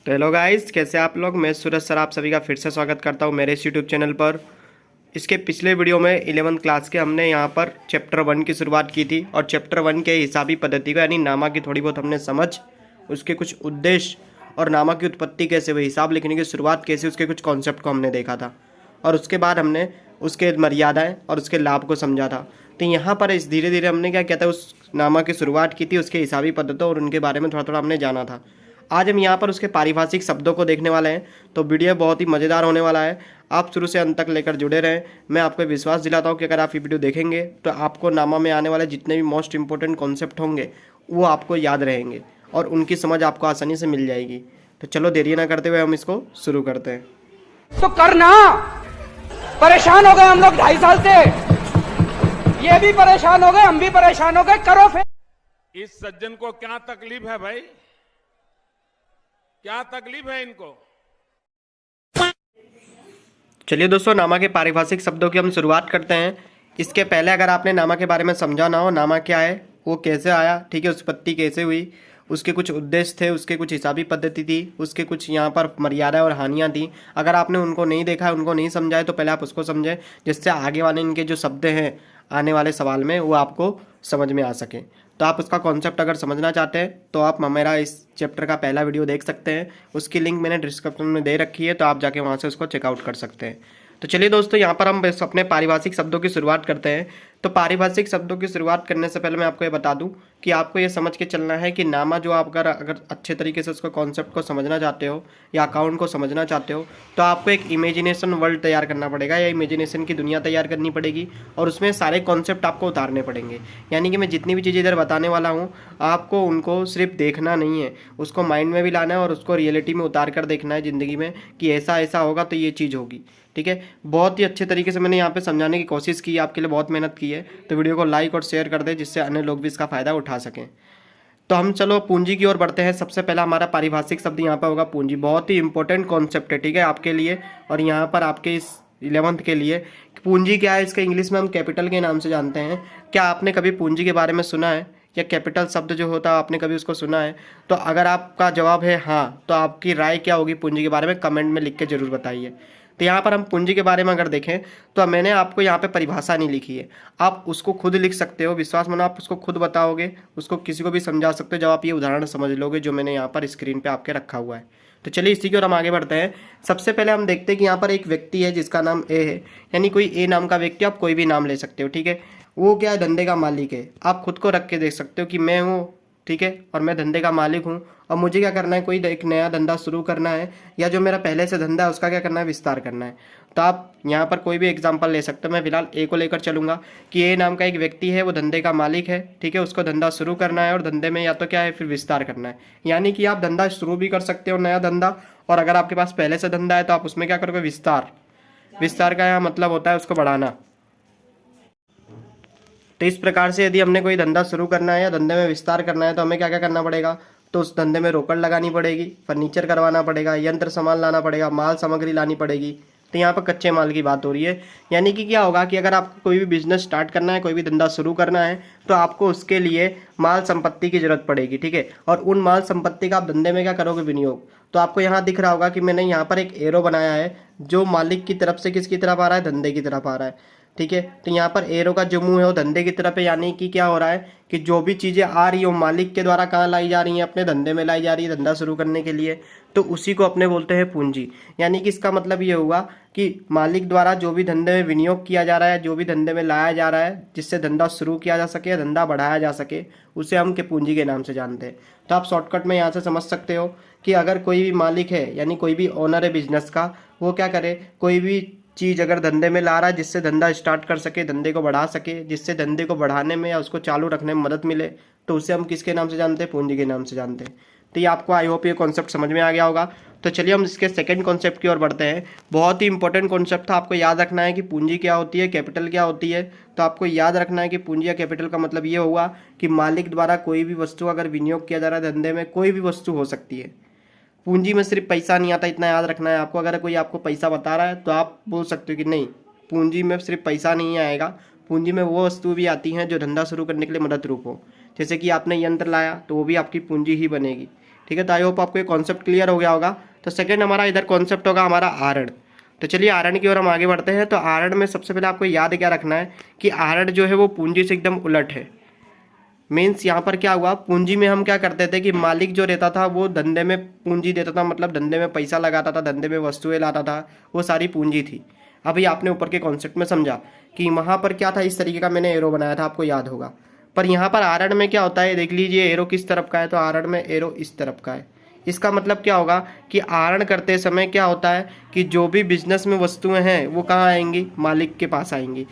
तो hello guys, कैसे आप लोग। मैं सूरज सर आप सभी का फिर से स्वागत करता हूं मेरे इस यूट्यूब चैनल पर। इसके पिछले वीडियो में 11th क्लास के हमने यहां पर चैप्टर 1 की शुरुआत की थी और चैप्टर 1 के हिसाबी पद्धति को यानी नामा की थोड़ी बहुत हमने समझ, उसके कुछ उद्देश्य और नामा की उत्पत्ति कैसे हुई, हिसाब लिखने की शुरुआत कैसे, उसके कुछ कॉन्सेप्ट को हमने देखा था और उसके बाद हमने उसके मर्यादाएँ और उसके लाभ को समझा था। तो यहाँ पर इस धीरे धीरे हमने क्या किया था, उस नामा की शुरुआत की थी, उसके हिसाबी पद्धतों और उनके बारे में थोड़ा थोड़ा हमने जाना था। आज हम यहाँ पर उसके पारिभाषिक शब्दों को देखने वाले हैं, तो वीडियो बहुत ही मज़ेदार होने वाला है। आप शुरू से अंत तक लेकर जुड़े रहें। मैं आपको विश्वास दिलाता हूँ कि अगर आप ये वीडियो देखेंगे तो आपको नामा में आने वाले जितने भी मोस्ट इंपॉर्टेंट कॉन्सेप्ट होंगे वो आपको याद रहेंगे और उनकी समझ आपको आसानी से मिल जाएगी। तो चलो देरी ना करते हुए हम इसको शुरू करते हैं। तो करना, परेशान हो गए हम लोग 2.5 साल से, ये भी परेशान हो गए, हम भी परेशान हो गए, करो फिर। इस सज्जन को क्या तकलीफ है भाई, क्या तकलीफ है इनको। चलिए दोस्तों, नामा के पारिभाषिक शब्दों की हम शुरुआत करते हैं। इसके पहले अगर आपने नामा के बारे में समझा ना हो, नामा क्या है, वो कैसे आया, ठीक है, उत्पत्ति कैसे हुई, उसके कुछ उद्देश्य थे, उसके कुछ हिसाबी पद्धति थी, उसके कुछ यहाँ पर मर्यादा और हानियाँ थी। अगर आपने उनको नहीं देखा है, उनको नहीं समझा है, तो पहले आप उसको समझें जिससे आगे वाले इनके जो शब्द हैं आने वाले सवाल में वो आपको समझ में आ सके। तो आप उसका कॉन्सेप्ट अगर समझना चाहते हैं तो आप मेरा इस चैप्टर का पहला वीडियो देख सकते हैं। उसकी लिंक मैंने डिस्क्रिप्शन में दे रखी है, तो आप जाके वहाँ से उसको चेकआउट कर सकते हैं। तो चलिए दोस्तों, यहाँ पर हम बस अपने पारिभाषिक शब्दों की शुरुआत करते हैं। तो पारिभाषिक शब्दों की शुरुआत करने से पहले मैं आपको ये बता दूं कि आपको ये समझ के चलना है कि नामा जो आप अगर अच्छे तरीके से उसको कॉन्सेप्ट को समझना चाहते हो या अकाउंट को समझना चाहते हो, तो आपको एक इमेजिनेशन वर्ल्ड तैयार करना पड़ेगा या इमेजिनेशन की दुनिया तैयार करनी पड़ेगी और उसमें सारे कॉन्सेप्ट आपको उतारने पड़ेंगे। यानी कि मैं जितनी भी चीज़ें इधर बताने वाला हूँ, आपको उनको सिर्फ देखना नहीं है, उसको माइंड में भी लाना है और उसको रियलिटी में उतार कर देखना है ज़िंदगी में कि ऐसा ऐसा होगा तो ये चीज़ होगी। ठीक है, बहुत ही अच्छे तरीके से मैंने यहाँ पे समझाने की कोशिश की, आपके लिए बहुत मेहनत की है। तो वीडियो को लाइक और शेयर कर दें जिससे अन्य लोग भी इसका फ़ायदा उठा सकें। तो हम चलो पूंजी की ओर बढ़ते हैं। सबसे पहला हमारा पारिभाषिक शब्द यहाँ पर होगा पूंजी। बहुत ही इंपॉर्टेंट कॉन्सेप्ट है, ठीक है, आपके लिए और यहाँ पर आपके इस 11th के लिए। पूंजी क्या है, इसका इंग्लिश में हम कैपिटल के नाम से जानते हैं। क्या आपने कभी पूंजी के बारे में सुना है या कैपिटल शब्द जो होता है आपने कभी उसको सुना है? तो अगर आपका जवाब है हाँ, तो आपकी राय क्या होगी पूंजी के बारे में, कमेंट में लिख के ज़रूर बताइए। तो यहाँ पर हम पूंजी के बारे में अगर देखें तो मैंने आपको यहाँ पे परिभाषा नहीं लिखी है, आप उसको खुद लिख सकते हो। विश्वास मानो आप उसको खुद बताओगे, उसको किसी को भी समझा सकते हो जब आप ये उदाहरण समझ लोगे जो मैंने यहाँ पर स्क्रीन पे आपके रखा हुआ है। तो चलिए इसी की ओर हम आगे बढ़ते हैं। सबसे पहले हम देखते हैं कि यहाँ पर एक व्यक्ति है जिसका नाम ए है, यानी कोई ए नाम का व्यक्ति, आप कोई भी नाम ले सकते हो, ठीक है। वो क्या है, धंधे का मालिक है। आप खुद को रख के देख सकते हो कि मैं हूँ, ठीक है, और मैं धंधे का मालिक हूँ और मुझे क्या करना है, कोई एक नया धंधा शुरू करना है या जो मेरा पहले से धंधा है उसका क्या करना है, विस्तार करना है। तो आप यहाँ पर कोई भी एग्जांपल ले सकते हो। मैं फिलहाल ए को लेकर चलूँगा कि ए नाम का एक व्यक्ति है, वो धंधे का मालिक है, ठीक है, उसको धंधा शुरू करना है और धंधे में या तो क्या है फिर विस्तार करना है। यानी कि आप धंधा शुरू भी कर सकते हो, नया धंधा, और अगर आपके पास पहले से धंधा है तो आप उसमें क्या करोगे, विस्तार। विस्तार का यहाँ मतलब होता है उसको बढ़ाना। तो इस प्रकार से यदि हमने कोई धंधा शुरू करना है या धंधे में विस्तार करना है तो हमें क्या क्या करना पड़ेगा, तो उस धंधे में रोकड़ लगानी पड़ेगी, फर्नीचर करवाना पड़ेगा, यंत्र सामान लाना पड़ेगा, माल सामग्री लानी पड़ेगी। तो यहाँ पर कच्चे माल की बात हो रही है। यानी कि क्या होगा कि अगर आपको कोई भी बिजनेस स्टार्ट करना है, कोई भी धंधा शुरू करना है, तो आपको उसके लिए माल संपत्ति की जरूरत पड़ेगी, ठीक है, और उन माल संपत्ति का आप धंधे में क्या करोगे, विनियोग। तो आपको यहाँ दिख रहा होगा कि मैंने यहाँ पर एक एरो बनाया है जो मालिक की तरफ से किसकी तरफ आ रहा है, धंधे की तरफ आ रहा है, ठीक है। तो यहाँ पर एरो का जो मुंह है वो धंधे की तरफ है। यानी कि क्या हो रहा है कि जो भी चीज़ें आ रही हो मालिक के द्वारा कहाँ लाई जा रही हैं, अपने धंधे में लाई जा रही है, धंधा शुरू करने के लिए, तो उसी को अपने बोलते हैं पूंजी। यानी कि इसका मतलब ये हुआ कि मालिक द्वारा जो भी धंधे में विनियोग किया जा रहा है, जो भी धंधे में लाया जा रहा है जिससे धंधा शुरू किया जा सके, धंधा बढ़ाया जा सके, उसे हम के पूंजी के नाम से जानते हैं। तो आप शॉर्टकट में यहाँ से समझ सकते हो कि अगर कोई भी मालिक है यानी कोई भी ओनर है बिजनेस का, वो क्या करे, कोई भी चीज़ अगर धंधे में ला रहा है जिससे धंधा स्टार्ट कर सके, धंधे को बढ़ा सके, जिससे धंधे को बढ़ाने में या उसको चालू रखने में मदद मिले, तो उसे हम किसके नाम से जानते हैं, पूंजी के नाम से जानते हैं। तो ये आपको आई होप ये कॉन्सेप्ट समझ में आ गया होगा। तो चलिए हम इसके सेकंड कॉन्सेप्ट की ओर बढ़ते हैं। बहुत ही इंपॉर्टेंट कॉन्सेप्ट था, आपको याद रखना है कि पूंजी क्या होती है, कैपिटल क्या होती है। तो आपको याद रखना है कि पूंजी या कैपिटल का मतलब ये होगा कि मालिक द्वारा कोई भी वस्तु अगर विनियोग किया जा रहा है धंधे में, कोई भी वस्तु हो सकती है। पूंजी में सिर्फ पैसा नहीं आता, इतना याद रखना है आपको। अगर कोई आपको पैसा बता रहा है तो आप बोल सकते हो कि नहीं, पूंजी में सिर्फ पैसा नहीं आएगा, पूंजी में वो वस्तु भी आती हैं जो धंधा शुरू करने के लिए मदद रूप हो। जैसे कि आपने यंत्र लाया तो वो भी आपकी पूंजी ही बनेगी। ठीक है। तो आई होप आपको ये कॉन्सेप्ट क्लियर हो गया होगा। तो सेकंड हमारा इधर कॉन्सेप्ट होगा हमारा आहरण। तो चलिए आहरण की ओर हम आगे बढ़ते हैं। तो आहरण में सबसे पहले आपको याद क्या रखना है कि आहरण जो है वो पूंजी से एकदम उलट है। मीन्स यहाँ पर क्या हुआ, पूंजी में हम क्या करते थे कि मालिक जो रहता था वो धंधे में पूंजी देता था, मतलब धंधे में पैसा लगाता था, धंधे में वस्तुएं लाता था, वो सारी पूंजी थी। अभी आपने ऊपर के कॉन्सेप्ट में समझा कि वहाँ पर क्या था, इस तरीके का मैंने एरो बनाया था, आपको याद होगा। पर यहाँ पर आहरण में क्या होता है, देख लीजिए एरो किस तरफ का है। तो आहरण में एरो इस तरफ का है। इसका मतलब क्या होगा कि आहरण करते समय क्या होता है कि जो भी बिजनेस में वस्तुएं हैं वो कहाँ आएंगी, मालिक के पास आएंगी।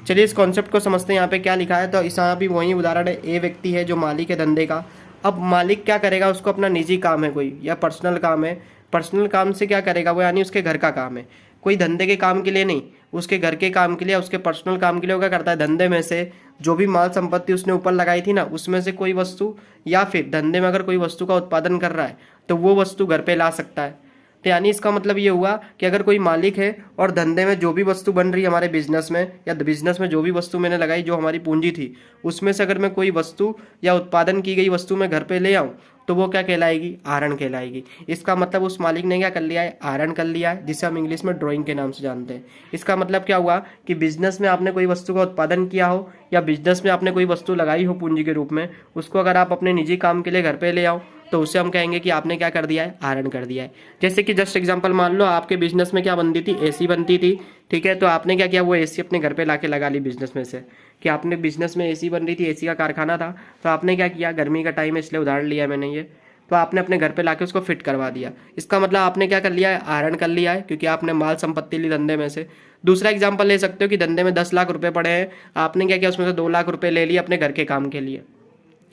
चलिए इस कॉन्सेप्ट को समझते हैं। यहाँ पे क्या लिखा है, तो इस यहाँ भी वही उदाहरण है। ए व्यक्ति है जो मालिक है धंधे का। अब मालिक क्या करेगा, उसको अपना निजी काम है कोई या पर्सनल काम है, पर्सनल काम से क्या करेगा वो, यानी उसके घर का काम है, कोई धंधे के काम के लिए नहीं, उसके घर के काम के लिए, उसके पर्सनल काम के लिए वो क्या करता है, धंधे में से जो भी माल संपत्ति उसने ऊपर लगाई थी ना, उसमें से कोई वस्तु या फिर धंधे में अगर कोई वस्तु का उत्पादन कर रहा है तो वो वस्तु घर पे ला सकता है। तो यानी इसका मतलब ये हुआ कि अगर कोई मालिक है और धंधे में जो भी वस्तु बन रही है हमारे बिजनेस में, या बिजनेस में जो भी वस्तु मैंने लगाई जो हमारी पूंजी थी, उसमें से अगर मैं कोई वस्तु या उत्पादन की गई वस्तु मैं घर पे ले आऊँ तो वो क्या कहलाएगी, आहरण कहलाएगी। इसका मतलब उस मालिक ने क्या कर लिया है, आहरण कर लिया है, जिसे हम इंग्लिश में ड्राइंग के नाम से जानते हैं। इसका मतलब क्या हुआ कि बिजनेस में आपने कोई वस्तु का उत्पादन किया हो या बिजनेस में आपने कोई वस्तु लगाई हो पूंजी के रूप में, उसको अगर आप अपने निजी काम के लिए घर पे ले आओ तो उसे हम कहेंगे कि आपने क्या कर दिया है, आहरण कर दिया है। जैसे कि जस्ट एग्जांपल मान लो आपके बिजनेस में क्या बनती थी, एसी बनती थी, ठीक है। तो आपने क्या किया, वो एसी अपने घर पे लाके लगा ली बिजनेस में से, कि आपने बिजनेस में एसी बन रही थी, एसी का कारखाना था, तो आपने क्या किया, गर्मी का टाइम है इसलिए उदाहरण लिया मैंने ये, तो आपने अपने घर पे लाके उसको फिट करवा दिया। इसका मतलब आपने क्या कर लिया है, आहरण कर लिया है, क्योंकि आपने माल संपत्ति ली धंधे में से। दूसरा एग्जाम्पल ले सकते हो कि धंधे में 10 लाख रुपए पड़े हैं, आपने क्या किया, उसमें से 2 लाख रुपए ले लिए अपने घर के काम के लिए।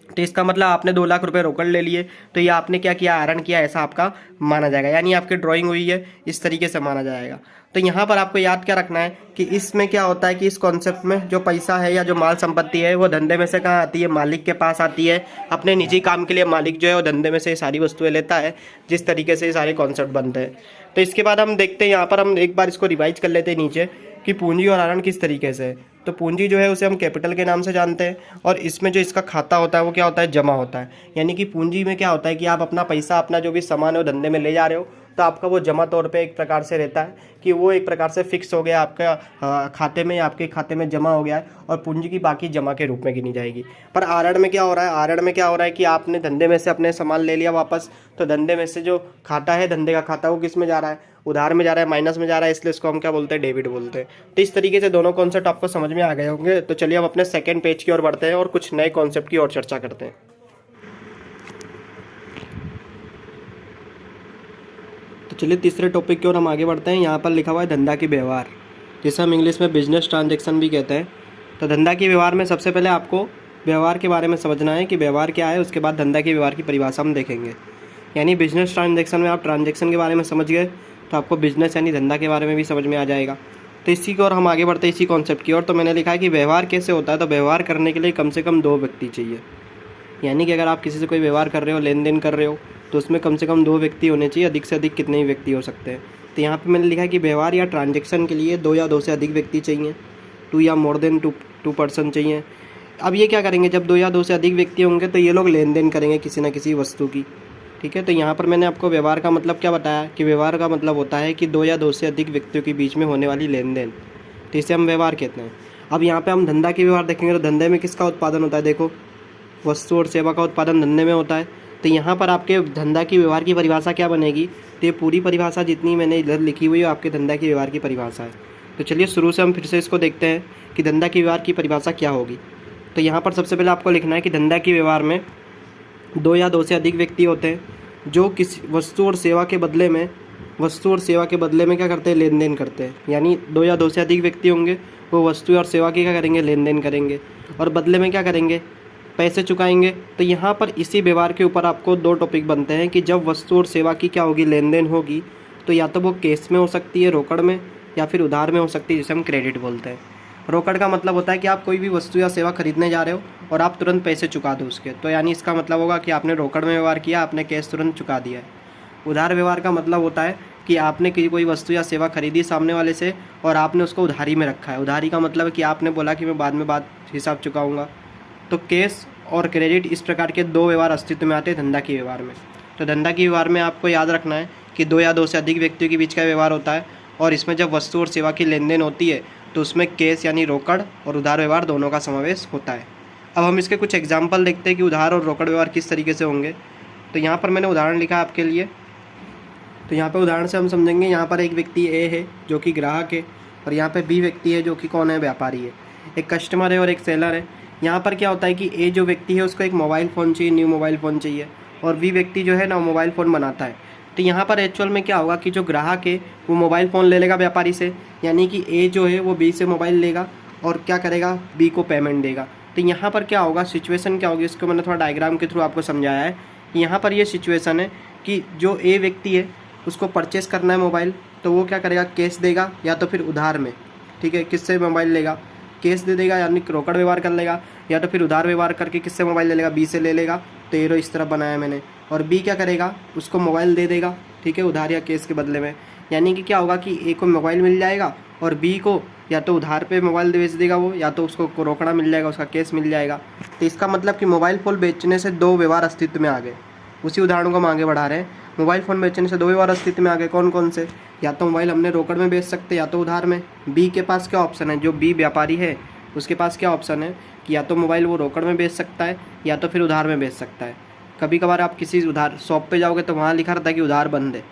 तो इसका मतलब आपने 2 लाख रुपए रोकड़ ले लिए, तो ये आपने क्या किया, आहरण किया, ऐसा आपका माना जाएगा, यानी आपकी ड्राइंग हुई है इस तरीके से माना जाएगा। तो यहाँ पर आपको याद क्या रखना है कि इसमें क्या होता है कि इस कॉन्सेप्ट में जो पैसा है या जो माल संपत्ति है वो धंधे में से कहाँ आती है, मालिक के पास आती है। अपने निजी काम के लिए मालिक जो है वो धंधे में से सारी वस्तुएं लेता है, जिस तरीके से ये सारे कॉन्सेप्ट बनते हैं। तो इसके बाद हम देखते हैं, यहाँ पर हम एक बार इसको रिवाइज कर लेते हैं नीचे कि पूंजी और आहरण किस तरीके से है। तो पूंजी जो है उसे हम कैपिटल के नाम से जानते हैं, और इसमें जो इसका खाता होता है वो क्या होता है, जमा होता है। यानी कि पूंजी में क्या होता है कि आप अपना पैसा, अपना जो भी सामान है वो धंधे में ले जा रहे हो, तो आपका वो जमा तौर पे एक प्रकार से रहता है कि वो एक प्रकार से फिक्स हो गया आपका खाते में, आपके खाते में जमा हो गया है, और पूंजी की बाकी जमा के रूप में गिनी जाएगी। पर आहरण में क्या हो रहा है, आहरण में क्या हो रहा है कि आपने धंधे में से अपने सामान ले लिया वापस, तो धंधे में से जो खाता है, धंधे का खाता, वो किस में जा रहा है, उधार में जा रहा है, माइनस में जा रहा है, इसलिए इसको हम क्या बोलते हैं, डेबिट बोलते हैं। तो इस तरीके से दोनों कॉन्सेप्ट आपको समझ में आ गए होंगे। तो चलिए हम अपने सेकंड पेज की ओर बढ़ते हैं और कुछ नए कॉन्सेप्ट की ओर चर्चा करते हैं। तो चलिए तीसरे टॉपिक की ओर हम आगे बढ़ते हैं। यहाँ पर लिखा हुआ है धंधा की व्यवहार, जिसे हम इंग्लिश में बिजनेस ट्रांजैक्शन भी कहते हैं। तो धंधा की व्यवहार में सबसे पहले आपको व्यवहार के बारे में समझना है कि व्यवहार क्या है, उसके बाद धंधा की व्यवहार की परिभाषा हम देखेंगे। यानी बिजनेस ट्रांजैक्शन में आप ट्रांजैक्शन के बारे में समझ गए तो आपको बिजनेस यानी धंधा के बारे में भी समझ में आ जाएगा। तो इसी की ओर हम आगे बढ़ते हैं, इसी कॉन्सेप्ट की ओर। तो मैंने लिखा है कि व्यवहार कैसे होता है, तो व्यवहार करने के लिए कम से कम 2 व्यक्ति चाहिए। यानी कि अगर आप किसी से कोई व्यवहार कर रहे हो, लेन देन कर रहे हो, तो उसमें कम से कम 2 व्यक्ति होने चाहिए, अधिक से अधिक कितने ही व्यक्ति हो सकते हैं। तो यहाँ पे मैंने लिखा है कि व्यवहार या ट्रांजैक्शन के लिए 2 या 2 से अधिक व्यक्ति चाहिए, 2 या मोर देन 2 पर्सन चाहिए। अब ये क्या करेंगे, जब 2 या 2 से अधिक व्यक्ति होंगे तो ये लोग लेन देन करेंगे किसी न किसी वस्तु की, ठीक है। तो यहाँ पर मैंने आपको व्यवहार का मतलब क्या बताया कि व्यवहार का मतलब होता है कि 2 या 2 से अधिक व्यक्तियों के बीच में होने वाली लेन देन, तो इसे हम व्यवहार कहते हैं। अब यहाँ पे हम धंधा की व्यवहार देखेंगे तो धंधे में किसका उत्पादन होता है, देखो वस्तु और सेवा का उत्पादन धंधे में होता है। तो यहाँ पर आपके धंधा की व्यवहार की परिभाषा क्या बनेगी, तो ये पूरी परिभाषा जितनी मैंने इधर लिखी हुई है आपके धंधा की व्यवहार की परिभाषा है। तो चलिए शुरू से हम फिर से इसको देखते हैं कि धंधा की व्यवहार की परिभाषा क्या होगी। तो यहाँ पर सबसे पहले आपको लिखना है कि धंधा की व्यवहार में 2 या 2 से अधिक व्यक्ति होते हैं जो किसी वस्तु और सेवा के बदले में क्या करते हैं, लेन देन करते हैं। यानी 2 या 2 से अधिक व्यक्ति होंगे, वो वस्तु और सेवा की क्या करेंगे, लेन देन करेंगे, और बदले में क्या करेंगे, पैसे चुकाएंगे। तो यहाँ पर इसी व्यवहार के ऊपर आपको 2 टॉपिक बनते हैं कि जब वस्तु और सेवा की क्या होगी, लेन देन होगी, तो या तो वो कैश में हो सकती है, रोकड़ में, या फिर उधार में हो सकती है, जिसे हम क्रेडिट बोलते हैं। रोकड़ का मतलब होता है कि आप कोई भी वस्तु या सेवा खरीदने जा रहे हो और आप तुरंत पैसे चुका दो उसके, तो यानी इसका मतलब होगा कि आपने रोकड़ में व्यवहार किया, आपने कैश तुरंत चुका दिया है। उधार व्यवहार का मतलब होता है कि आपने कोई वस्तु या सेवा खरीदी सामने वाले से और आपने उसको उधारी में रखा है। उधारी का मतलब है कि आपने बोला कि मैं बाद में हिसाब चुकाऊँगा। तो कैश और क्रेडिट इस प्रकार के 2 व्यवहार अस्तित्व में आते हैं धंधा के व्यवहार में। तो धंधा के व्यवहार में आपको याद रखना है कि दो या दो से अधिक व्यक्तियों के बीच का व्यवहार होता है, और इसमें जब वस्तु और सेवा की लेन देन होती है तो उसमें कैश यानी रोकड़ और उधार व्यवहार दोनों का समावेश होता है। अब हम इसके कुछ एग्जाम्पल देखते हैं कि उधार और रोकड़ व्यवहार किस तरीके से होंगे। तो यहाँ पर मैंने उदाहरण लिखा है आपके लिए। तो यहाँ पर उदाहरण से हम समझेंगे, यहाँ पर एक व्यक्ति ए है जो कि ग्राहक है, और यहाँ पर बी व्यक्ति है जो कि कौन है, व्यापारी है। एक कस्टमर है और एक सेलर है। यहाँ पर क्या होता है कि ए जो व्यक्ति है उसको एक मोबाइल फ़ोन चाहिए, न्यू मोबाइल फ़ोन चाहिए, और बी व्यक्ति जो है ना मोबाइल फ़ोन बनाता है। तो यहाँ पर एक्चुअल में क्या होगा कि जो ग्राहक है वो मोबाइल फ़ोन ले लेगा व्यापारी से, यानी कि ए जो है वो बी से मोबाइल लेगा और क्या करेगा, बी को पेमेंट देगा। तो यहाँ पर क्या होगा, सिचुएशन क्या होगी, इसको मैंने थोड़ा डायग्राम के थ्रू आपको समझाया है कि यहाँ पर ये सिचुएशन है कि जो ए व्यक्ति है उसको परचेस करना है मोबाइल, तो वो क्या करेगा, कैश देगा या तो फिर उधार में। ठीक है, किससे मोबाइल लेगा, कैश दे देगा यानी रोकड़ व्यवहार कर लेगा, या तो फिर उधार व्यवहार करके किससे मोबाइल ले लेगा, बी से ले लेगा। तो एरो इस तरह बनाया मैंने। और बी क्या करेगा, उसको मोबाइल दे देगा, ठीक है, उधार या कैश के बदले में। यानी कि क्या होगा कि ए को मोबाइल मिल जाएगा और बी को या तो उधार पे मोबाइल बेच देगा वो, या तो उसको रोकड़ा मिल जाएगा, उसका कैश मिल जाएगा। तो इसका मतलब कि मोबाइल फ़ोन बेचने से दो व्यवहार अस्तित्व में आ गए। उसी उदाहरण को हम आगे बढ़ा रहे हैं। मोबाइल फ़ोन बेचने से दो व्यवहार अस्तित्व में आ गए। कौन कौन से, या तो मोबाइल हमने रोकड़ में बेच सकते या तो उधार में। बी के पास क्या ऑप्शन है, जो बी व्यापारी है उसके पास क्या ऑप्शन है कि या तो मोबाइल वो रोकड़ में बेच सकता है या तो फिर उधार में बेच सकता है। कभी कभार आप किसी उधार शॉप पे जाओगे तो वहाँ लिखा रहता है कि उधार बंद है,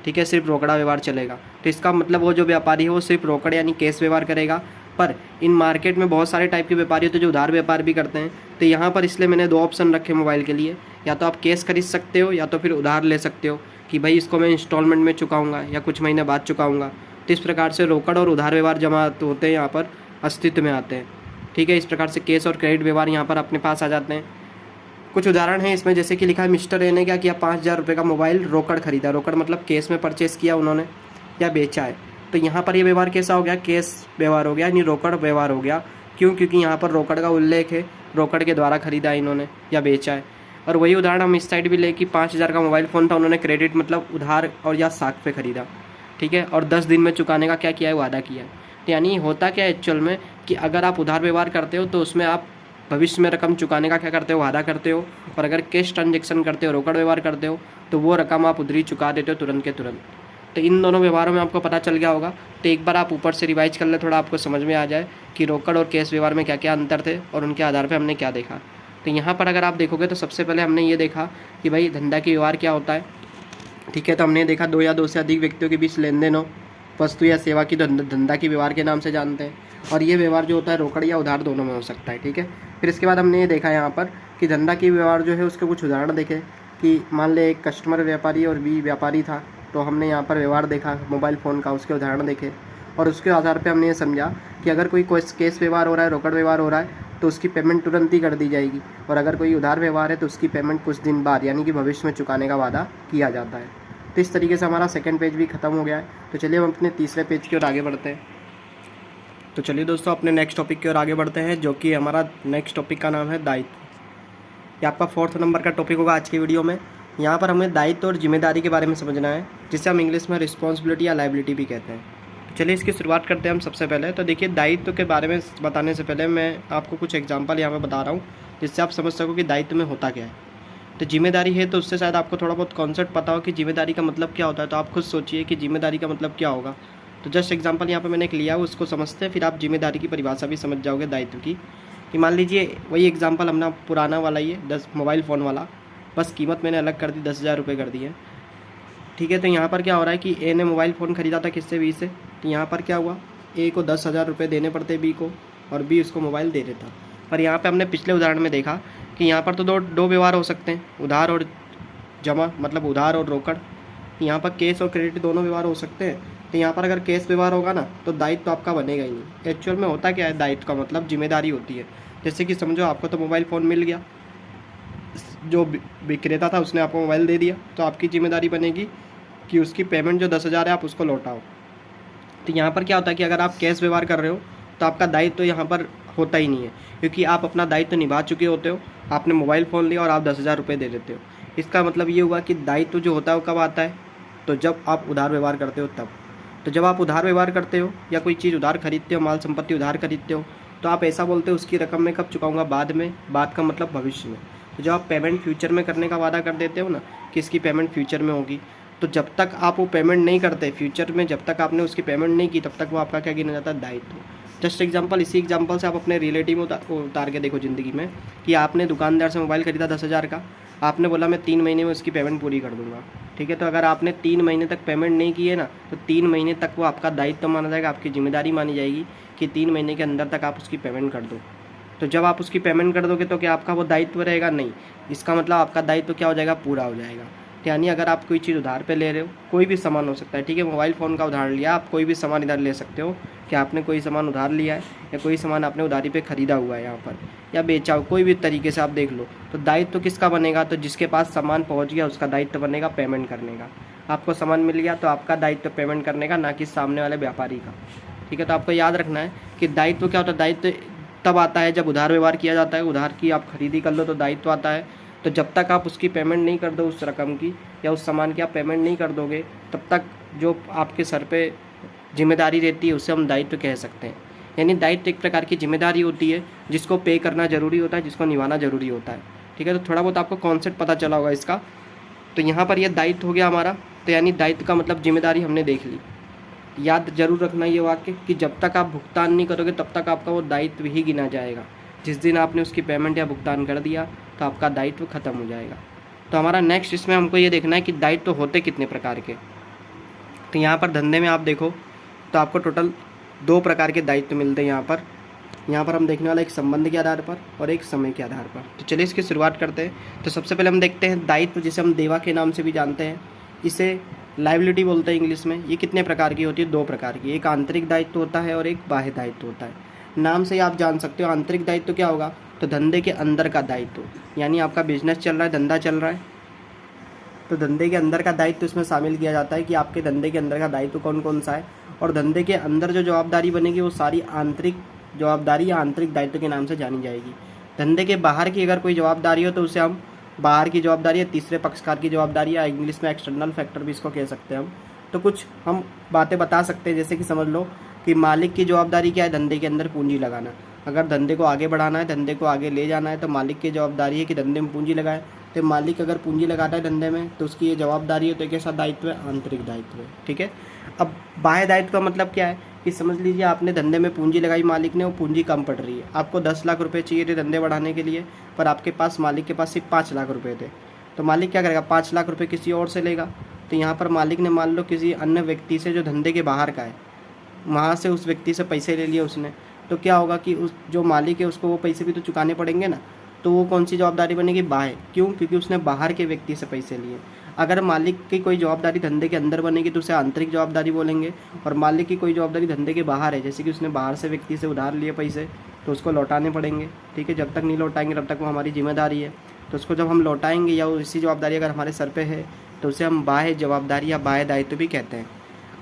ठीक है, सिर्फ रोकड़ा व्यवहार चलेगा। तो इसका मतलब वो जो व्यापारी है वो सिर्फ रोकड़ यानी कैश व्यवहार करेगा। पर इन मार्केट में बहुत सारे टाइप के व्यापारी होते हैं जो उधार व्यापार भी करते हैं। तो यहाँ पर इसलिए मैंने दो ऑप्शन रखे मोबाइल के लिए, या तो आप कैश खरीद सकते हो या तो फिर उधार ले सकते हो कि भाई इसको मैं इंस्टॉलमेंट में चुकाऊँगा या कुछ महीने बाद चुकाऊँगा। तो इस प्रकार से रोकड़ और उधार व्यवहार जमा होते हैं, यहाँ पर अस्तित्व में आते हैं। ठीक है, इस प्रकार से कैश और क्रेडिट व्यवहार यहाँ पर अपने पास आ जाते हैं। कुछ उदाहरण हैं इसमें, जैसे कि लिखा है मिस्टर ए ने क्या किया, 5,000 रुपये का मोबाइल रोकड़ खरीदा। रोकड़ मतलब कैश में परचेस किया उन्होंने या बेचा है। तो यहाँ पर ये व्यवहार कैसा हो गया, कैश व्यवहार हो गया, यानी रोकड़ व्यवहार हो गया। क्यों, क्योंकि यहाँ पर रोकड़ का उल्लेख है, रोकड़ के द्वारा खरीदा इन्होंने या बेचा है। और वही उदाहरण हम इस साइड भी ले कि 5,000 का मोबाइल फ़ोन था, उन्होंने क्रेडिट मतलब उधार और या साख पे खरीदा, ठीक है, और 10 दिन में चुकाने का क्या किया है, वादा किया है। तो यानी होता क्या है एक्चुअल में कि अगर आप उधार व्यवहार करते हो तो उसमें आप भविष्य में रकम चुकाने का क्या करते हो, वादा करते हो। और अगर कैश ट्रांजेक्शन करते हो, रोकड़ व्यवहार करते हो, तो वो रकम आप उधरी चुका देते हो तुरंत के तुरंत। तो इन दोनों व्यवहारों में आपको पता चल गया होगा। तो एक बार आप ऊपर से रिवाइज कर ले, थोड़ा आपको समझ में आ जाए कि रोकड़ और कैश व्यवहार में क्या क्या अंतर थे और उनके आधार पर हमने क्या देखा। तो यहाँ पर अगर आप देखोगे तो सबसे पहले हमने ये देखा कि भाई धंधा की व्यवहार क्या होता है, ठीक है। तो हमने देखा दो या दो से अधिक व्यक्तियों के बीच लेन देन हो, वस्तु या सेवा की धंधा की व्यवहार के नाम से जानते हैं। और ये व्यवहार जो होता है रोकड़ या उधार दोनों में हो सकता है, ठीक है। फिर इसके बाद हमने ये देखा यहाँ पर कि धंधा की व्यवहार जो है उसके कुछ उदाहरण देखे कि मान ले एक कस्टमर व्यापारी और बी व्यापारी था, तो हमने यहाँ पर व्यवहार देखा मोबाइल फ़ोन का, उसके उदाहरण देखे। और उसके आधार पे हमने ये समझा कि अगर कोई कैश व्यवहार हो रहा है, रोकड़ व्यवहार हो रहा है, तो उसकी पेमेंट तुरंत ही कर दी जाएगी। और अगर कोई उधार व्यवहार है तो उसकी पेमेंट कुछ दिन बाद यानी कि भविष्य में चुकाने का वादा किया जाता है। तो इस तरीके से हमारा सेकंड पेज भी ख़त्म हो गया है। तो चलिए हम अपने तीसरे पेज की ओर आगे बढ़ते हैं। तो चलिए दोस्तों अपने नेक्स्ट टॉपिक की ओर आगे बढ़ते हैं, जो कि हमारा नेक्स्ट टॉपिक का नाम है दायित्व। ये आपका 4th नंबर का टॉपिक होगा आज की वीडियो में। यहाँ पर हमें दायित्व और जिम्मेदारी के बारे में समझना है, जिसे हम इंग्लिश में रिस्पॉन्सिबिलिटी या लायबिलिटी भी कहते हैं। चलिए इसकी शुरुआत करते हैं हम सबसे पहले। तो देखिए दायित्व के बारे में बताने से पहले मैं आपको कुछ एग्जांपल यहाँ पे बता रहा हूँ, जिससे आप समझ सको कि दायित्व में होता क्या है। तो जिम्मेदारी है तो उससे शायद आपको थोड़ा बहुत कॉन्सेप्ट पता हो कि जिम्मेदारी का मतलब क्या होता है। तो आप खुद सोचिए कि जिम्मेदारी का मतलब क्या होगा। तो जस्ट एग्जांपल यहाँ पे मैंने एक लिया है, उसको समझते हैं, फिर आप जिम्मेदारी की परिभाषा भी समझ जाओगे दायित्व की। कि मान लीजिए वही एग्जांपल हमने पुराना वाला ही है, 10 मोबाइल फ़ोन वाला, बस कीमत मैंने अलग कर दी, 10,000 रुपये कर दिए, ठीक है। तो यहाँ पर क्या हो रहा है कि ए ने मोबाइल फ़ोन ख़रीदा था किससे, बी से। तो यहाँ पर क्या हुआ, ए को 10,000 रुपये देने पड़ते बी को, और बी उसको मोबाइल दे देता। पर यहाँ पे हमने पिछले उदाहरण में देखा कि यहाँ पर तो दो व्यवहार हो सकते हैं, उधार और जमा, मतलब उधार और रोकड़। यहाँ पर कैश और क्रेडिट दोनों व्यवहार हो सकते हैं। तो यहाँ पर अगर कैश व्यवहार होगा ना तो दायित्व तो आपका बनेगा ही नहीं। एक्चुअल में होता क्या है, दायित्व का मतलब जिम्मेदारी होती है। जैसे कि समझो आपको तो मोबाइल फ़ोन मिल गया, जो विक्रेता था उसने आपको मोबाइल दे दिया, तो आपकी जिम्मेदारी बनेगी कि उसकी पेमेंट जो 10,000 है आप उसको लौटाओ। तो यहाँ पर क्या होता है कि अगर आप कैश व्यवहार कर रहे हो तो आपका दायित्व तो यहाँ पर होता ही नहीं है, क्योंकि आप अपना दायित्व निभा चुके होते हो। आपने मोबाइल फ़ोन लिया और आप 10,000 रुपये दे देते हो। इसका मतलब ये हुआ कि दायित्व जो होता है वो कब आता है, तो जब आप उधार व्यवहार करते हो तब। तो जब आप उधार व्यवहार करते हो या कोई चीज़ उधार खरीदते हो, माल संपत्ति उधार खरीदते हो, तो आप ऐसा बोलते हो उसकी रकम मैं कब चुकाऊंगा, बाद में। बाद का मतलब भविष्य में। तो जब आप पेमेंट फ्यूचर में करने का वादा कर देते हो ना कि इसकी पेमेंट फ्यूचर में होगी, तो जब तक आप वो पेमेंट नहीं करते फ्यूचर में, जब तक आपने उसकी पेमेंट नहीं की, तब तक वो आपका क्या गिना जाता है, दायित्व। जस्ट एग्जांपल, इसी एग्जांपल से आप अपने रिलेटिव में उतार के देखो ज़िंदगी में कि आपने दुकानदार से मोबाइल खरीदा 10,000 का, आपने बोला मैं 3 महीने में उसकी पेमेंट पूरी कर दूंगा, ठीक है। तो अगर आपने 3 महीने तक पेमेंट नहीं की है ना, तो 3 महीने तक वो आपका दायित्व माना जाएगा, आपकी जिम्मेदारी मानी जाएगी कि 3 महीने के अंदर तक आप उसकी पेमेंट कर दो। तो जब आप उसकी पेमेंट कर दोगे तो क्या आपका वो दायित्व रहेगा? नहीं। इसका मतलब आपका दायित्व क्या हो जाएगा? पूरा हो जाएगा। यानी अगर आप कोई चीज़ उधार पे ले रहे हो, कोई भी सामान हो सकता है, ठीक है, मोबाइल फ़ोन का उधार लिया, आप कोई भी सामान इधर ले सकते हो कि आपने कोई सामान उधार लिया है या कोई सामान आपने उधारी पे ख़रीदा हुआ है यहाँ पर, या बेचा हो, कोई भी तरीके से आप देख लो, तो दायित्व किसका बनेगा? तो जिसके पास सामान पहुँच गया उसका दायित्व बनेगा पेमेंट करने का। आपको सामान मिल गया तो आपका दायित्व पेमेंट करने का, ना कि सामने वाले व्यापारी का, ठीक है। तो आपको याद रखना है कि दायित्व क्या होता है। दायित्व तब आता है जब उधार व्यवहार किया जाता है, उधार की आप खरीदी कर लो तो दायित्व आता है। तो जब तक आप उसकी पेमेंट नहीं कर दो, उस रकम की या उस सामान की आप पेमेंट नहीं कर दोगे, तब तक जो आपके सर पे जिम्मेदारी रहती है उसे हम दायित्व कह सकते हैं। यानी दायित्व एक प्रकार की जिम्मेदारी होती है जिसको पे करना ज़रूरी होता है, जिसको निभाना ज़रूरी होता है, ठीक है। तो थोड़ा बहुत आपको कॉन्सेप्ट पता चला होगा इसका। तो यहाँ पर यह दायित्व हो गया हमारा। तो यानी दायित्व का मतलब जिम्मेदारी हमने देख ली। याद जरूर रखना ये वाक्य कि जब तक आप भुगतान नहीं करोगे तब तक आपका वो दायित्व ही गिना जाएगा। जिस दिन आपने उसकी पेमेंट या भुगतान कर दिया तो आपका दायित्व खत्म हो जाएगा। तो हमारा नेक्स्ट इसमें हमको ये देखना है कि दायित्व होते कितने प्रकार के। तो यहाँ पर धंधे में आप देखो तो आपको टोटल 2 प्रकार के दायित्व मिलते हैं। यहाँ पर हम देखने वाला एक संबंध के आधार पर और एक समय के आधार पर। तो चलिए इसकी शुरुआत करते हैं। तो सबसे पहले हम देखते हैं दायित्व, जिसे हम देवा के नाम से भी जानते हैं, इसे लायबिलिटी बोलते हैं इंग्लिश में। ये कितने प्रकार की होती है? 2 प्रकार की। एक आंतरिक दायित्व होता है और एक बाह्य दायित्व होता है। नाम से ही आप जान सकते हो आंतरिक दायित्व क्या होगा, तो धंधे के अंदर का दायित्व, यानी आपका बिजनेस चल रहा है, धंधा चल रहा है, तो धंधे के अंदर का दायित्व इसमें शामिल किया जाता है कि आपके धंधे के अंदर का दायित्व कौन कौन सा है। और धंधे के अंदर जो जवाबदारी बनेगी वो सारी आंतरिक जवाबदारी या आंतरिक दायित्व के नाम से जानी जाएगी। धंधे के बाहर की अगर कोई जवाबदारी हो तो उसे हम बाहर की जवाबदारी या तीसरे पक्षकार की जवाबदारी, या इंग्लिश में एक्सटर्नल फैक्टर भी इसको कह सकते हैं हम। तो कुछ हम बातें बता सकते हैं, जैसे कि समझ लो कि मालिक की जवाबदारी क्या है? धंधे के अंदर पूंजी लगाना। अगर धंधे को आगे बढ़ाना है, धंधे को आगे ले जाना है, तो मालिक की जवाबदारी है कि धंधे में पूंजी लगाए। तो मालिक अगर पूंजी लगाता है धंधे में तो उसकी ये जवाबदारी है। तो कैसा दायित्व है? आंतरिक दायित्व है, ठीक है। अब बाह्य दायित्व का मतलब क्या है कि समझ लीजिए आपने धंधे में पूंजी लगाई, मालिक ने, वो पूंजी कम पड़ रही है, आपको 10 लाख रुपए चाहिए थे धंधे बढ़ाने के लिए, पर आपके पास, मालिक के पास सिर्फ 5 लाख रुपए थे। तो मालिक क्या करेगा? 5 लाख रुपए किसी और से लेगा। तो यहाँ पर मालिक ने मान लो किसी अन्य व्यक्ति से जो धंधे के बाहर का है, वहाँ से उस व्यक्ति से पैसे ले लिए उसने, तो क्या होगा कि उस जो मालिक है उसको वो पैसे भी तो चुकाने पड़ेंगे ना। तो वो कौन सी जवाबदारी बनेगी? बाह्य। क्यों? क्योंकि उसने बाहर के व्यक्ति से पैसे लिए। अगर मालिक की कोई जवाबदारी धंधे के अंदर बनेगी तो उसे आंतरिक जवाबदारी बोलेंगे, और मालिक की कोई जवाबदारी धंधे के बाहर है, जैसे कि उसने बाहर से व्यक्ति से उधार लिए पैसे, तो उसको लौटाने पड़ेंगे, ठीक है। जब तक नहीं लौटाएंगे तब तक वो हमारी जिम्मेदारी है। तो उसको जब हम लौटाएंगे या इसी जवाबदारी अगर हमारे सर पे है तो उसे हम बाह्य जवाबदारी या बाह्य दायित्व भी कहते हैं।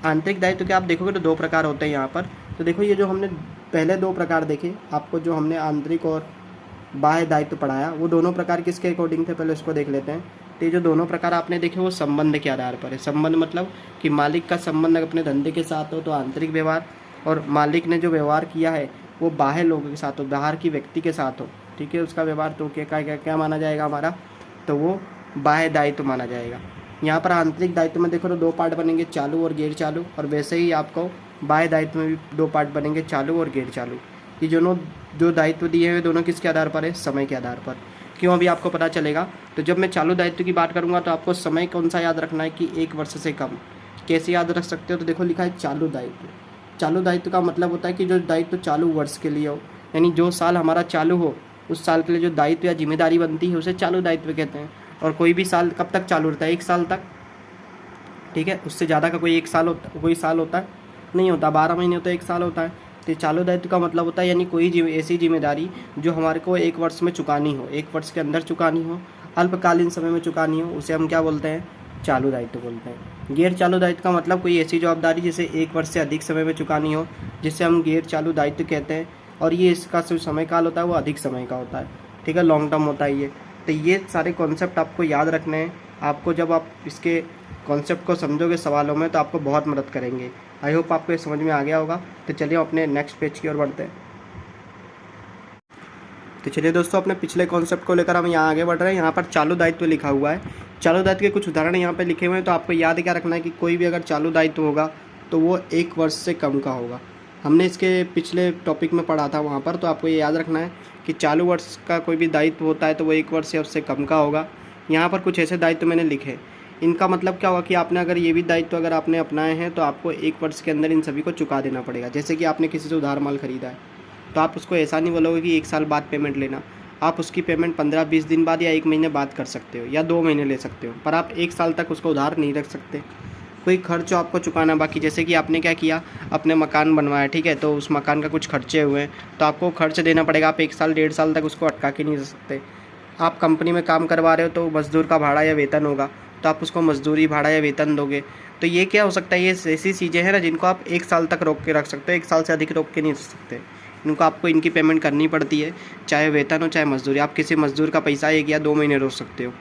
आंतरिक दायित्व के आप देखोगे तो 2 प्रकार होते हैं यहाँ पर। तो देखो ये जो हमने पहले 2 प्रकार देखे आपको, जो हमने आंतरिक और बाह्य दायित्व पढ़ाया, वो दोनों प्रकार किसके अकॉर्डिंग थे, पहले उसको देख लेते हैं। तो ये जो दोनों प्रकार आपने देखे वो संबंध के आधार पर है। संबंध मतलब कि मालिक का संबंध अपने धंधे के साथ हो तो आंतरिक व्यवहार, और मालिक ने जो व्यवहार किया है वो बाह्य लोगों के साथ हो, बाहर की व्यक्ति के साथ हो, ठीक है, उसका व्यवहार, तो क्या माना जाएगा हमारा? तो वो बाह्य दायित्व माना जाएगा। यहाँ पर आंतरिक दायित्व में देखो तो 2 पार्ट बनेंगे, चालू और गैर चालू, और वैसे ही आपको बाह्य दायित्व में भी 2 पार्ट बनेंगे, चालू और गैर चालू। ये जो दायित्व दिए हुए दोनों किसके आधार पर है? समय के आधार पर। क्यों? अभी आपको पता चलेगा। तो जब मैं चालू दायित्व की बात करूँगा तो आपको समय कौन सा याद रखना है कि 1 वर्ष से कम। कैसे याद रख सकते हो? तो देखो लिखा है चालू दायित्व। चालू दायित्व का मतलब होता है कि जो दायित्व चालू वर्ष के लिए हो, यानी जो साल हमारा चालू हो उस साल के लिए जो दायित्व या जिम्मेदारी बनती है उसे चालू दायित्व कहते हैं। और कोई भी साल कब तक चालू रहता है? 1 साल तक, ठीक है। उससे ज़्यादा का कोई साल होता है नहीं होता, 12 महीने होता है, 1 साल होता है। तो चालू दायित्व का मतलब होता है यानी कोई ऐसी जिम्मेदारी जो हमारे को 1 वर्ष में चुकानी हो, 1 वर्ष के अंदर चुकानी हो, अल्पकालीन समय में चुकानी हो, उसे हम क्या बोलते हैं? चालू दायित्व बोलते हैं। गैर चालू दायित्व का मतलब कोई ऐसी जवाबदारी जिसे 1 वर्ष से अधिक समय में चुकानी हो, जिसे हम गैर चालू दायित्व कहते हैं। और ये इसका जो समय काल होता है वो अधिक समय का होता है, ठीक है, लॉन्ग टर्म होता है ये। तो ये सारे कॉन्सेप्ट आपको याद रखने हैं। आपको जब आप इसके कॉन्सेप्ट को समझोगे सवालों में तो आपको बहुत मदद करेंगे। आई होप आपको ये समझ में आ गया होगा। तो चलिए अपने नेक्स्ट पेज की ओर बढ़ते हैं। तो चलिए दोस्तों, अपने पिछले कॉन्सेप्ट को लेकर हम यहाँ आगे बढ़ रहे हैं। यहाँ पर चालू दायित्व लिखा हुआ है। चालू दायित्व के कुछ उदाहरण यहाँ पे लिखे हुए हैं। तो आपको याद क्या रखना है कि कोई भी अगर चालू दायित्व होगा तो वो 1 वर्ष से कम का होगा। हमने इसके पिछले टॉपिक में पढ़ा था वहाँ पर। तो आपको ये याद रखना है कि चालू वर्ष का कोई भी दायित्व होता है तो वो 1 वर्ष या उससे कम का होगा। यहाँ पर कुछ ऐसे दायित्व मैंने लिखे, इनका मतलब क्या हुआ कि आपने अगर ये भी दायित्व अगर आपने अपनाए हैं तो आपको 1 वर्ष के अंदर इन सभी को चुका देना पड़ेगा। जैसे कि आपने किसी से उधार माल खरीदा है तो आप उसको ऐसा नहीं बोलोगे कि 1 साल बाद पेमेंट लेना। आप उसकी पेमेंट 15-20 दिन बाद या 1 महीने बाद कर सकते हो या 2 महीने ले सकते हो, पर आप 1 साल तक उसको उधार नहीं रख सकते। कोई खर्च जो आपको चुकाना बाकी, जैसे कि आपने क्या किया, अपने मकान बनवाया, ठीक है, तो उस मकान का कुछ खर्चे हुए हैं तो आपको खर्च देना पड़ेगा। आप 1 साल 1.5 साल तक उसको अटका के नहीं रख सकते। आप कंपनी में काम करवा रहे हो तो मज़दूर का भाड़ा या वेतन होगा तो आप उसको मजदूरी भाड़ा या वेतन दोगे। तो ये क्या हो सकता है, ये ऐसी चीज़ें हैं ना जिनको आप 1 साल तक रोक के रख सकते हो, 1 साल से अधिक रोक के नहीं रख सकते। इनको आपको इनकी पेमेंट करनी पड़ती है, चाहे वेतन हो चाहे मजदूरी। आप किसी मजदूर का पैसा 1 या 2 महीने रोक सकते हो,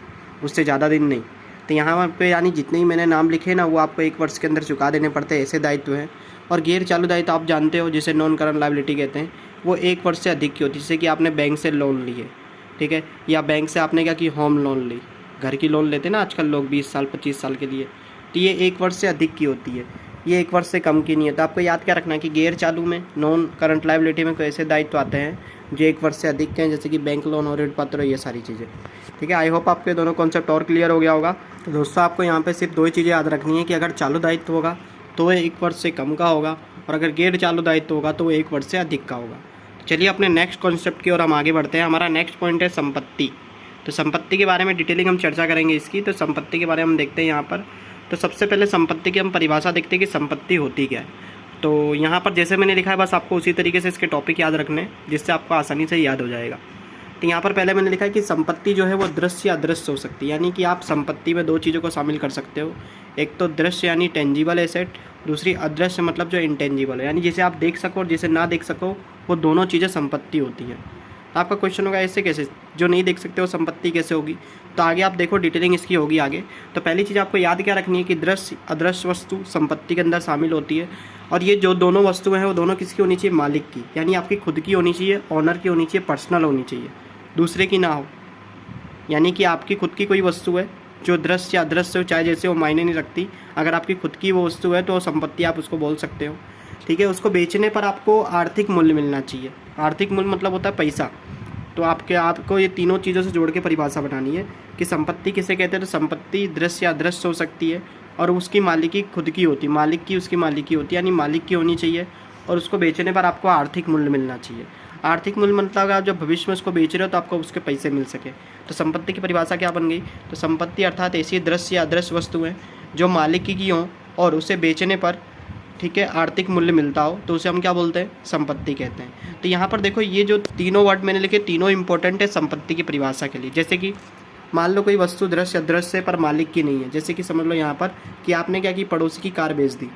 उससे ज़्यादा दिन नहीं। तो यहाँ पे यानी जितने ही मैंने नाम लिखे ना वो आपको 1 वर्ष के अंदर चुका देने पड़ते हैं, ऐसे दायित्व हैं। और गैर चालू दायित्व आप जानते हो, जिसे नॉन करंट लायबिलिटी कहते हैं, वो 1 वर्ष से अधिक की होती है। जैसे कि आपने बैंक से लोन लिए, ठीक है, या बैंक से आपने क्या कि होम लोन ली, घर की लोन लेते हैं ना आजकल लोग 20 साल 25 साल के लिए, तो ये 1 वर्ष से अधिक की होती है, ये 1 वर्ष से कम की नहीं है। तो आपको याद क्या रखना है कि गैर चालू में, नॉन करंट लायबिलिटी में कोई ऐसे दायित्व आते हैं जो 1 वर्ष से अधिक के हैं, जैसे कि बैंक लोन और ऋण पत्र, ये सारी चीज़ें। ठीक है, आई होप आपके दोनों कॉन्सेप्ट और क्लियर हो गया होगा। तो दोस्तों आपको यहाँ पे सिर्फ 2 ही चीज़ें याद रखनी है कि अगर चालू दायित्व होगा तो वो 1 वर्ष से कम का होगा, और अगर गैर चालू दायित्व होगा तो वो 1 वर्ष से अधिक का होगा। चलिए अपने नेक्स्ट कॉन्सेप्ट की ओर हम आगे बढ़ते हैं। हमारा नेक्स्ट पॉइंट है संपत्ति। तो संपत्ति के बारे में डिटेलिंग हम चर्चा करेंगे इसकी। तो संपत्ति के बारे में हम देखते हैं यहाँ पर। तो सबसे पहले संपत्ति की हम परिभाषा देखते हैं कि संपत्ति होती क्या है। तो यहाँ पर जैसे मैंने लिखा है बस आपको उसी तरीके से इसके टॉपिक याद रखने हैं, जिससे आपको आसानी से याद हो जाएगा। तो यहाँ पर पहले मैंने लिखा है कि संपत्ति जो है वो दृश्य या अदृश्य हो सकती है। यानी कि आप संपत्ति में 2 चीज़ों को शामिल कर सकते हो, एक तो दृश्य यानी टेंजिबल एसेट, दूसरी अदृश्य मतलब जो इंटेंजिबल है, यानी जिसे आप देख सको और जिसे ना देख सको, वो दोनों चीज़ें संपत्ति होती हैं। आपका क्वेश्चन होगा ऐसे कैसे, जो नहीं देख सकते हो संपत्ति कैसे होगी। तो आगे आप देखो डिटेलिंग इसकी होगी आगे। तो पहली चीज़ आपको याद क्या रखनी है कि दृश्य अदृश्य वस्तु संपत्ति के अंदर शामिल होती है। और ये जो दोनों वस्तुएं हैं वो दोनों किसकी होनी चाहिए, मालिक की, यानी आपकी खुद की होनी चाहिए, ऑनर की होनी चाहिए, पर्सनल होनी चाहिए, दूसरे की ना हो। यानी कि आपकी खुद की कोई वस्तु है जो दृश्य या अदृश्य हो, चाहे जैसे वो मायने नहीं रखती, अगर आपकी खुद की वो वस्तु है तो संपत्ति आप उसको बोल सकते हो। ठीक है, उसको बेचने पर आपको आर्थिक मूल्य मिलना चाहिए। आर्थिक मूल्य मतलब होता है पैसा। तो आपको ये तीनों चीज़ों से जोड़ के परिभाषा बनानी है कि संपत्ति किसे कहते हैं। तो संपत्ति दृश्य या अदृश्य हो सकती है और उसकी मालिकी खुद की होती है, मालिक की उसकी मालिकी होती है, यानी मालिक की होनी चाहिए, और उसको बेचने पर आपको आर्थिक मूल्य मिलना चाहिए। आर्थिक मूल्य मतलब आप जब भविष्य में उसको बेच रहे हो तो आपको उसके पैसे मिल सके। तो संपत्ति की परिभाषा क्या बन गई, तो संपत्ति अर्थात ऐसी दृश्य या अदृश्य वस्तु है जो मालिक की हो और उसे बेचने पर, ठीक है, आर्थिक मूल्य मिलता हो, तो उसे हम क्या बोलते हैं, संपत्ति कहते हैं। तो यहाँ पर देखो ये जो तीनों वर्ड मैंने लिखे, तीनों इंपॉर्टेंट है संपत्ति की परिभाषा के लिए। जैसे कि मान लो कोई वस्तु दृश्य अदृश्य पर मालिक की नहीं है, जैसे कि समझ लो यहाँ पर कि आपने क्या की, पड़ोसी की कार बेच दी,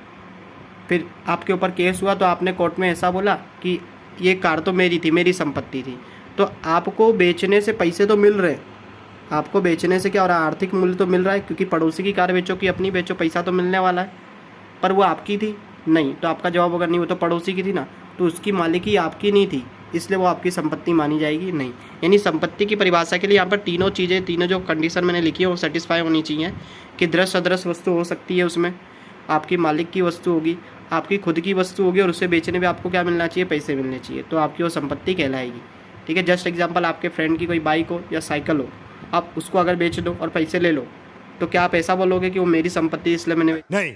फिर आपके ऊपर केस हुआ तो आपने कोर्ट में ऐसा बोला कि ये कार तो मेरी थी, मेरी संपत्ति थी। तो आपको बेचने से पैसे तो मिल रहे हैं, आपको बेचने से क्या हो रहा है, आर्थिक मूल्य तो मिल रहा है, क्योंकि पड़ोसी की कार बेचो कि अपनी बेचो पैसा तो मिलने वाला है। पर वो आपकी थी नहीं, तो आपका जवाब होगा नहीं, वो तो पड़ोसी की थी ना, तो उसकी मालिकी आपकी नहीं थी, इसलिए वो आपकी संपत्ति मानी जाएगी नहीं। यानी संपत्ति की परिभाषा के लिए यहाँ पर तीनों चीज़ें, तीनों जो कंडीशन मैंने लिखी है वो सेटिस्फाई होनी चाहिए कि दृश्य अदृश्य वस्तु हो सकती है, उसमें आपकी मालिक की वस्तु होगी, आपकी खुद की वस्तु होगी, और उसे बेचने में आपको क्या मिलना चाहिए, पैसे मिलने चाहिए, तो आपकी वो संपत्ति कहलाएगी। ठीक है, जस्ट एग्जांपल, आपके फ्रेंड की कोई बाइक हो या साइकिल हो, आप उसको अगर बेच दो और पैसे ले लो, तो क्या आप ऐसा बोलोगे कि वो मेरी संपत्ति इसलिए मैंने नहीं।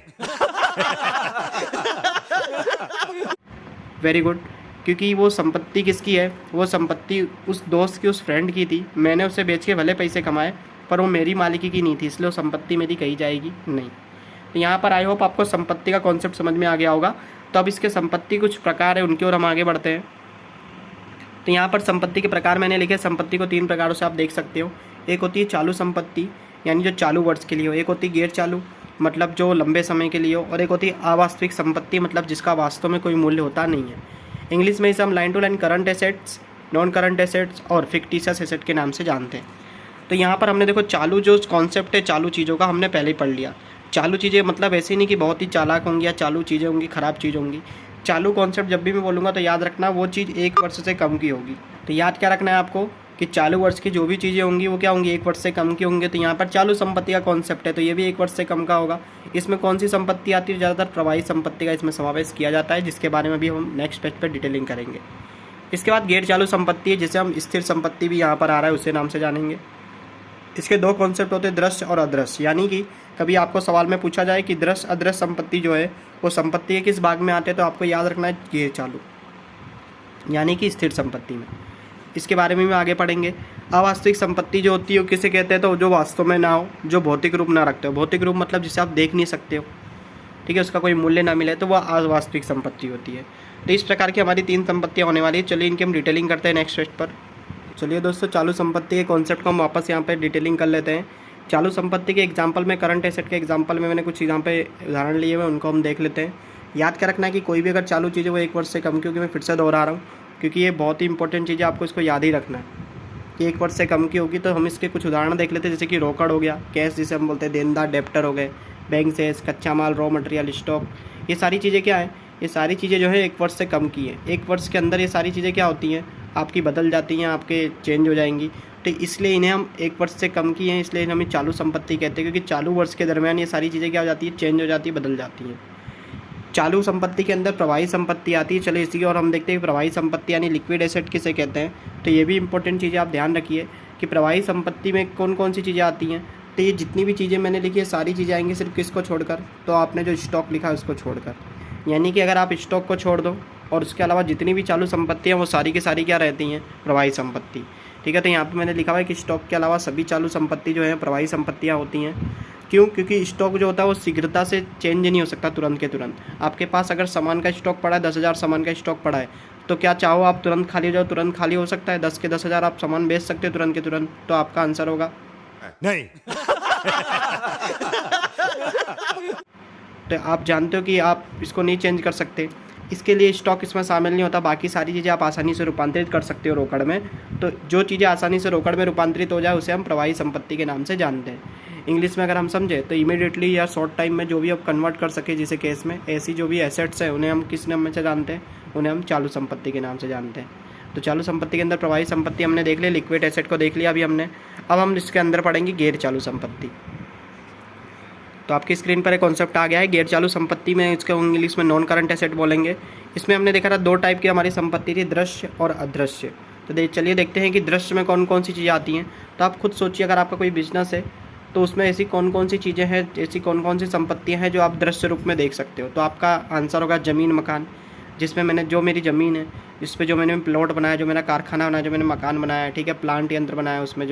वेरी गुड, क्योंकि वो संपत्ति किसकी है, वो संपत्ति उस दोस्त की, उस फ्रेंड की थी, मैंने उसे बेच के भले पैसे कमाए पर वो मेरी मालिकी की नहीं थी, इसलिए वो संपत्ति मेरी कही जाएगी नहीं। तो यहाँ पर आई होप आपको संपत्ति का कॉन्सेप्ट समझ में आ गया होगा। तो अब इसके संपत्ति कुछ प्रकार है, उनकी ओर हम आगे बढ़ते हैं। तो यहाँ पर संपत्ति के प्रकार मैंने लिखे, संपत्ति को 3 प्रकारों से आप देख सकते हो। एक होती है चालू संपत्ति, यानी जो चालू वर्ष के लिए हो, एक होती है गैर चालू मतलब जो लंबे समय के लिए हो, और एक होती है अवास्तविक संपत्ति मतलब जिसका वास्तव में कोई मूल्य होता नहीं है। इंग्लिश में इसे हम line to line current assets, non current assets और फिक्टिशियस एसेट के नाम से जानते हैं। तो यहाँ पर हमने देखो चालू जो कॉन्सेप्ट है चालू चीज़ों का हमने पहले ही पढ़ लिया। चालू चीज़ें मतलब ऐसी नहीं कि बहुत ही चालाक होंगी या चालू चीज़ें होंगी ख़राब चीज़ होंगी। चालू कॉन्सेप्ट जब भी मैं बोलूँगा तो याद रखना वो चीज़ 1 वर्ष से कम की होगी। तो याद क्या रखना है आपको कि चालू वर्ष की जो भी चीज़ें होंगी वो क्या होंगी, 1 वर्ष से कम की होंगी। तो यहाँ पर चालू संपत्ति का कॉन्सेप्ट है तो ये भी 1 वर्ष से कम का होगा। इसमें कौन सी संपत्ति आती है, ज़्यादातर प्रवाही संपत्ति का इसमें समावेश किया जाता है, जिसके बारे में भी हम नेक्स्ट पेज पर डिटेलिंग करेंगे। इसके बाद गैर चालू संपत्ति है, जिसे हम स्थिर संपत्ति भी यहाँ पर आ रहा है उसे नाम से जानेंगे। इसके 2 कॉन्सेप्ट होते हैं, दृश्य और अदृश्य। यानी कि कभी आपको सवाल में पूछा जाए कि दृश्य अदृश्य संपत्ति जो है वो संपत्ति के किस भाग में आते हैं, तो आपको याद रखना है गैर चालू यानी कि स्थिर संपत्ति में। इसके बारे में आगे पढ़ेंगे। अवास्तविक संपत्ति जो होती है वो किसे कहते हैं, तो जो वास्तव में ना हो, जो भौतिक रूप ना रखते हो। भौतिक रूप मतलब जिसे आप देख नहीं सकते हो, ठीक है, उसका कोई मूल्य ना मिले, तो वह अवास्तविक संपत्ति होती है। तो इस प्रकार की हमारी 3 संपत्तियाँ होने वाली है। चलिए इनकी हम डिटेलिंग करते हैं नेक्स्ट पेज पर। चलिए दोस्तों, चालू संपत्ति के कॉन्सेप्ट को हम वापस यहाँ पे डिटेलिंग कर लेते हैं। चालू संपत्ति के एग्जांपल में, करंट एसेट के एग्जांपल में मैंने कुछ यहाँ पे उदाहरण लिए हुए, उनको हम देख लेते हैं। याद क्या रखना है कि कोई भी अगर चालू चीज़ है वो 1 वर्ष से कम की होगी। मैं फिर से दोहरा रहा हूँ क्योंकि ये बहुत ही इंपॉर्टेंट चीज़ है, आपको इसको याद ही रखना है कि 1 वर्ष से कम की होगी। तो हम इसके कुछ उदाहरण देख लेते हैं, जैसे कि रोकड़ हो गया, कैश जिसे हम बोलते हैं, देनदार डेप्टर हो गए, बैंक शेयर्स, कच्चा माल, रॉ मटेरियल, स्टॉक। ये सारी चीज़ें क्या है, ये सारी चीज़ें जो है 1 वर्ष से कम की है। 1 वर्ष के अंदर ये सारी चीज़ें क्या होती हैं, आपकी बदल जाती हैं, आपके चेंज हो जाएंगी। तो इसलिए इन्हें हम 1 वर्ष से कम की हैं, इसलिए हमें चालू संपत्ति कहते हैं, क्योंकि चालू वर्ष के दरमियान ये सारी चीज़ें क्या हो जाती है, चेंज हो जाती है, बदल जाती हैं। चालू संपत्ति के अंदर प्रवाही संपत्ति आती है। चलो इसी की और हम देखते हैं कि प्रवाही संपत्ति यानी लिक्विड एसेट किसे कहते हैं। तो ये भी इंपॉर्टेंट चीज़ें आप ध्यान रखिए कि प्रवाही संपत्ति में कौन कौन सी चीज़ें आती हैं। तो ये जितनी भी चीज़ें मैंने लिखी है सारी चीज़ें आएंगी सिर्फ किसको छोड़कर, तो आपने जो स्टॉक लिखा है उसको छोड़कर। यानी कि अगर आप स्टॉक को छोड़ दो और उसके अलावा जितनी भी चालू संपत्तियाँ वो सारी की सारी क्या रहती हैं, प्रवाही संपत्ति, ठीक है। तो यहाँ पे मैंने लिखा हुआ है कि स्टॉक के अलावा सभी चालू संपत्ति जो है प्रवाही संपत्तियाँ होती हैं। क्यों? क्योंकि स्टॉक जो होता है वो शीघ्रता से चेंज नहीं हो सकता तुरंत के तुरंत। आपके पास अगर सामान का स्टॉक पड़ा है, 10,000 सामान का स्टॉक पड़ा है, तो क्या चाहो आप तुरंत खाली हो जाओ, तुरंत खाली हो सकता है? 10 के 10,000 आप सामान बेच सकते हो तुरंत के तुरंत? तो आपका आंसर होगा नहीं। तो आप जानते हो कि आप इसको नहीं चेंज कर सकते, इसके लिए स्टॉक इसमें शामिल नहीं होता। बाकी सारी चीज़ें आप आसानी से रूपांतरित कर सकते हो रोकड़ में। तो जो चीज़ें आसानी से रोकड़ में रूपांतरित हो जाए उसे हम प्रवाही संपत्ति के नाम से जानते हैं। इंग्लिश में अगर हम समझे तो इमीडिएटली या शॉर्ट टाइम में जो भी आप कन्वर्ट कर सके जिसे केस में, ऐसी जो भी एसेट्स हैं उन्हें हम किस नाम से जानते हैं, उन्हें हम चालू संपत्ति के नाम से जानते हैं। तो चालू संपत्ति के अंदर प्रवाही संपत्ति हमने देख लिया, लिक्विड एसेट को देख लिया अभी हमने। अब हम इसके अंदर पढ़ेंगे गैर चालू संपत्ति। तो आपकी स्क्रीन पर एक कॉन्सेप्ट आ गया है गैर चालू संपत्ति में, इसको इंग्लिश में नॉन करंट एसेट बोलेंगे। इसमें हमने देखा था 2 टाइप की हमारी संपत्ति थी, दृश्य और अदृश्य। तो चलिए देखते हैं कि दृश्य में कौन कौन सी चीज़ें आती हैं। तो आप खुद सोचिए, अगर आपका कोई बिजनेस है तो उसमें ऐसी कौन कौन सी चीज़ें हैं, ऐसी कौन कौन सी संपत्तियां हैं जो आप दृश्य रूप में देख सकते हो। तो आपका आंसर होगा ज़मीन मकान, जिसमें मैंने जो मेरी ज़मीन है, जिस पे जो मैंने प्लॉट बनाया, जो मेरा कारखाना बनाया, जो मैंने मकान बनाया है, ठीक है, प्लांट यंत्र बनाया, उसमें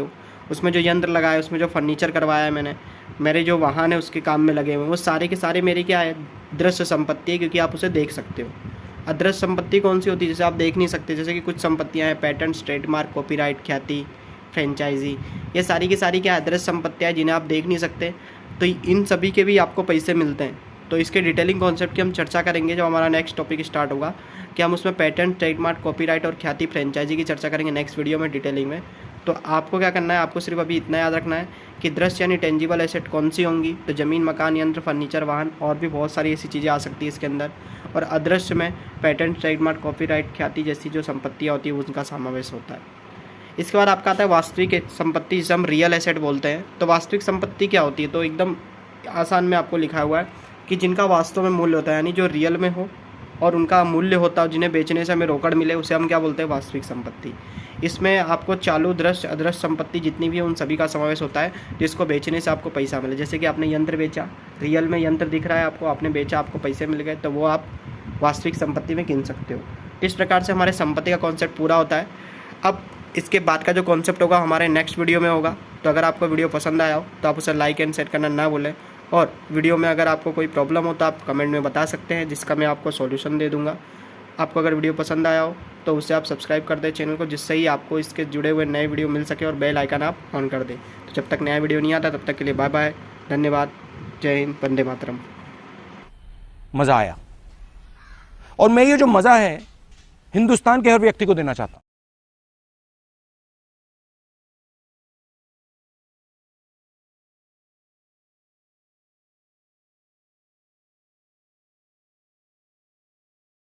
जो यंत्र लगाया, उसमें जो फर्नीचर करवाया है मैंने, मेरे जो वाहन है उसके काम में लगे हुए, वो सारे के सारे मेरी क्या है, दृश्य संपत्ति है, क्योंकि आप उसे देख सकते हो। अदृश्य संपत्ति कौन सी होती है, जिसे आप देख नहीं सकते, जैसे कि कुछ संपत्तियाँ हैं, पेटेंट, ट्रेडमार्क, कॉपीराइट, ख्याति, फ्रेंचाइजी, ये सारी की सारी क्या अदृश्य संपत्तियाँ हैं जिन्हें आप देख नहीं सकते। तो इन सभी के भी आपको पैसे मिलते हैं। तो इसके डिटेलिंग कॉन्सेप्ट की हम चर्चा करेंगे जब हमारा नेक्स्ट टॉपिक स्टार्ट होगा, कि हम उसमें पेटेंट, ट्रेडमार्क, कॉपीराइट और ख्याति, फ्रेंचाइजी की चर्चा करेंगे नेक्स्ट वीडियो में डिटेलिंग में। तो आपको क्या करना है, आपको सिर्फ अभी इतना याद रखना है कि दृश्य यानी टेंजिबल एसेट कौन सी होंगी, तो ज़मीन, मकान, यंत्र, फर्नीचर, वाहन और भी बहुत सारी ऐसी चीज़ें आ सकती है इसके अंदर। और अदृश्य में पेटेंट, ट्रेडमार्क, कॉपीराइट, ख्याति जैसी जो संपत्तियाँ होती है उनका समावेश होता है। इसके बाद आपका आता है वास्तविक संपत्ति, जिसे हम रियल एसेट बोलते हैं। तो वास्तविक संपत्ति क्या होती है, तो एकदम आसान में आपको लिखा हुआ है कि जिनका वास्तव में मूल्य होता है, यानी जो रियल में हो और उनका मूल्य होता है, जिन्हें बेचने से हमें रोकड़ मिले, उसे हम क्या बोलते हैं, वास्तविक संपत्ति। इसमें आपको चालू, दृश्य, अदृश्य संपत्ति जितनी भी है उन सभी का समावेश होता है, जिसको बेचने से आपको पैसा मिले। जैसे कि आपने यंत्र बेचा, रियल में यंत्र दिख रहा है आपको, आपने बेचा, आपको पैसे मिल गए, तो वो आप वास्तविक संपत्ति में गिन सकते हो। इस प्रकार से हमारे संपत्ति का कॉन्सेप्ट पूरा होता है। अब इसके बाद का जो कॉन्सेप्ट होगा हमारे नेक्स्ट वीडियो में होगा। तो अगर आपको वीडियो पसंद आया हो तो आप उसे लाइक एंड शेयर करना ना भूलें। और वीडियो में अगर आपको कोई प्रॉब्लम हो तो आप कमेंट में बता सकते हैं, जिसका मैं आपको सॉल्यूशन दे दूंगा। आपको अगर वीडियो पसंद आया हो तो उसे आप सब्सक्राइब कर दें चैनल को, जिससे ही आपको इसके जुड़े हुए नए वीडियो मिल सके, और बेल आइकन आप ऑन कर दें। तो जब तक नया वीडियो नहीं आता तब तक के लिए बाय बाय, धन्यवाद, जय हिंद, वंदे मातरम। मजा आया, और मैं ये जो मजा है हिंदुस्तान के हर व्यक्ति को देना चाहता हूं।